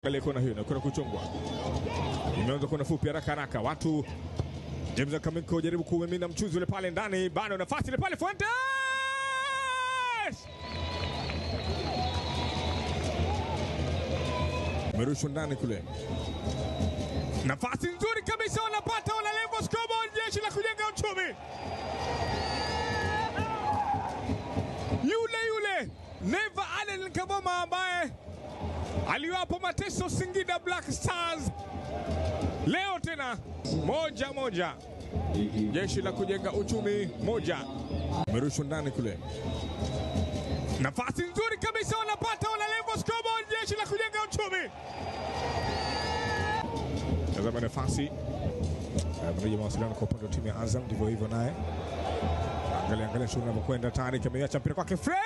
Kale kona hiyo na kuna kuchongwa. Imeanza kuna fupi haraka. Watu James Kaminko jaribu kumimina mchuzi ule pale ndani, bado nafasi ile pale Fuentes. Merushwa ndani kule. Nafasi nzuri kabisa wanapata wana Levo scoreboard Jeshi la Kujenga Uchumi. Yule Neva Allen Kaboma ambaye aliwapo mateso Singida Black Stars. Leo tena moja. Jeshi la Kujenga Uchumi moja. Merushwa ndani kule. Nafasi nzuri kabisa wanapata wana Levo scoreboard Jeshi la Kujenga Uchumi. Tazama nafasi. Mreje mawasiliano kwa upande wa timu ya Azam, ndivyo hivyo naye. Angalia shughuli inavyokwenda, tayari kameacha mpira kwake Fred.